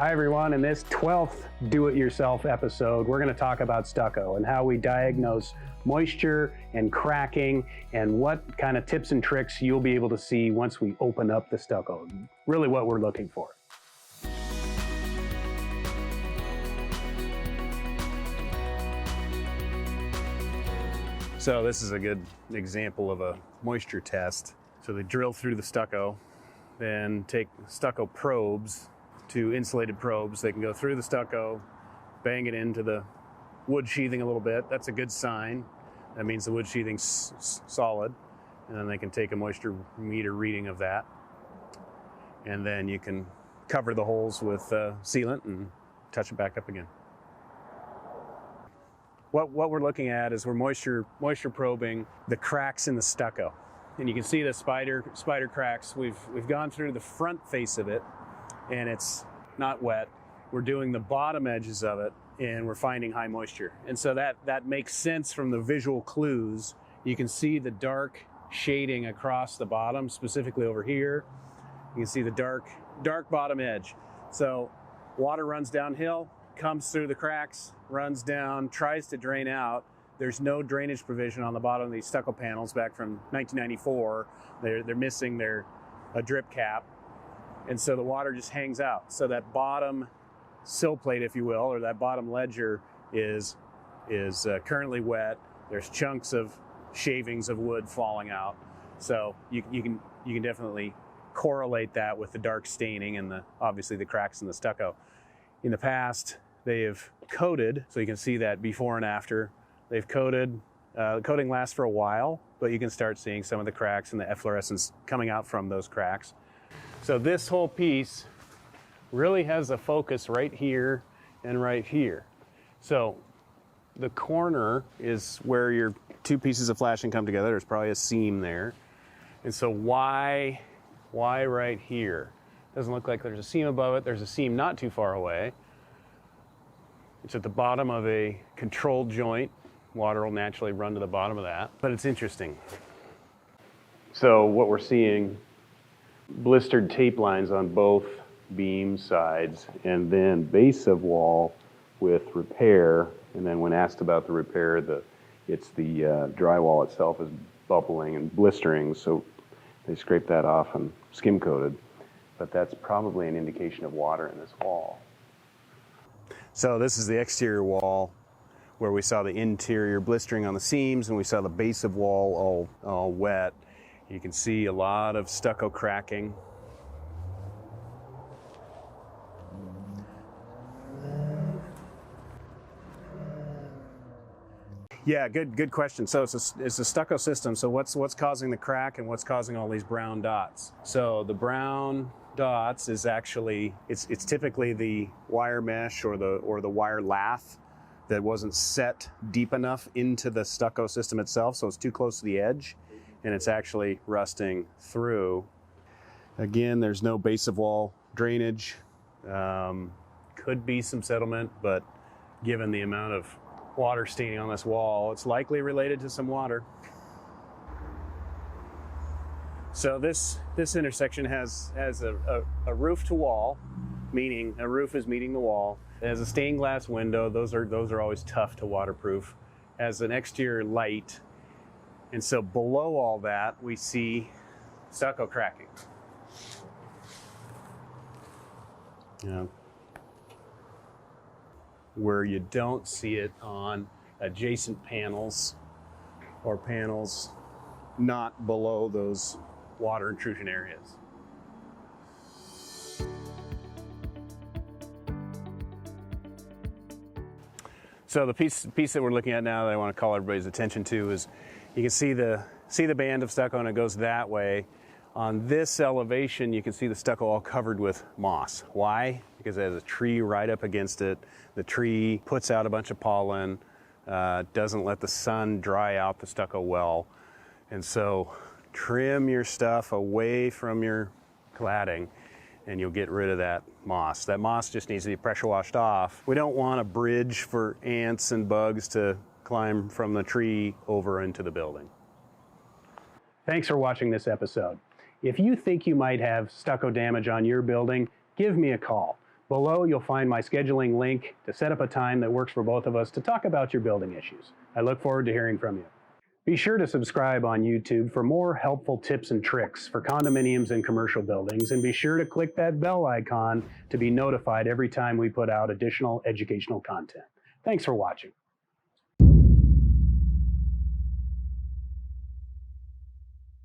Hi everyone, in this 12th do-it-yourself episode, we're going to talk about stucco and how we diagnose moisture and cracking and what kind of tips and tricks you'll be able to see once we open up the stucco. Really what we're looking for. So this is a good example of a moisture test. So they drill through the stucco, then take stucco probes, to insulated probes. They can go through the stucco, bang it into the wood sheathing a little bit. That's a good sign. That means the wood sheathing's solid. And then they can take a moisture meter reading of that. And then you can cover the holes with sealant and touch it back up again. What we're looking at is we're moisture probing the cracks in the stucco. And you can see the spider cracks. We've gone through the front face of it, and it's not wet. We're doing the bottom edges of it, and we're finding high moisture. And so that makes sense from the visual clues. You can see the dark shading across the bottom, specifically over here. You can see the dark bottom edge. So water runs downhill, comes through the cracks, runs down, tries to drain out. There's no drainage provision on the bottom of these stucco panels back from 1994. They're missing a drip cap. And so the water just hangs out. So that bottom sill plate, if you will, or that bottom ledger is currently wet. There's chunks of shavings of wood falling out. So you can definitely correlate that with the dark staining and obviously the cracks in the stucco. In the past, they have coated, so you can see that before and after. They've coated. The coating lasts for a while, but you can start seeing some of the cracks and the efflorescence coming out from those cracks. So this whole piece really has a focus right here and right here. So the corner is where your two pieces of flashing come together. There's probably a seam there. And so why right here? Doesn't look like there's a seam above it. There's a seam not too far away. It's at the bottom of a controlled joint. Water will naturally run to the bottom of that, but it's interesting. So what we're seeing, blistered tape lines on both beam sides, and then base of wall with repair. And then when asked about the repair, it's the drywall itself is bubbling and blistering, so they scrape that off and skim coated. But that's probably an indication of water in this wall. So this is the exterior wall where we saw the interior blistering on the seams, and we saw the base of wall all wet. You can see a lot of stucco cracking. Yeah, good question. So it's a stucco system. So what's causing the crack and what's causing all these brown dots? So the brown dots is actually it's typically the wire mesh or the wire lath that wasn't set deep enough into the stucco system itself, so it's too close to the edge, and it's actually rusting through. Again, there's no base of wall drainage. Could be some settlement, but given the amount of water staining on this wall, it's likely related to some water. So this intersection has a roof to wall, meaning a roof is meeting the wall. It has a stained glass window. Those are always tough to waterproof. Has an exterior light, and so below all that we see stucco cracking. Where you don't see it on adjacent panels or panels not below those water intrusion areas. So the piece that we're looking at now that I want to call everybody's attention to is you can see the band of stucco, and it goes that way. On this elevation, you can see the stucco all covered with moss. Why? Because it has a tree right up against it. The tree puts out a bunch of pollen, doesn't let the sun dry out the stucco well. And so trim your stuff away from your cladding, and you'll get rid of that moss. That moss just needs to be pressure washed off. We don't want a bridge for ants and bugs to climb from the tree over into the building. Thanks for watching this episode. If you think you might have stucco damage on your building, give me a call. Below, you'll find my scheduling link to set up a time that works for both of us to talk about your building issues. I look forward to hearing from you. Be sure to subscribe on YouTube for more helpful tips and tricks for condominiums and commercial buildings, and be sure to click that bell icon to be notified every time we put out additional educational content. Thanks for watching.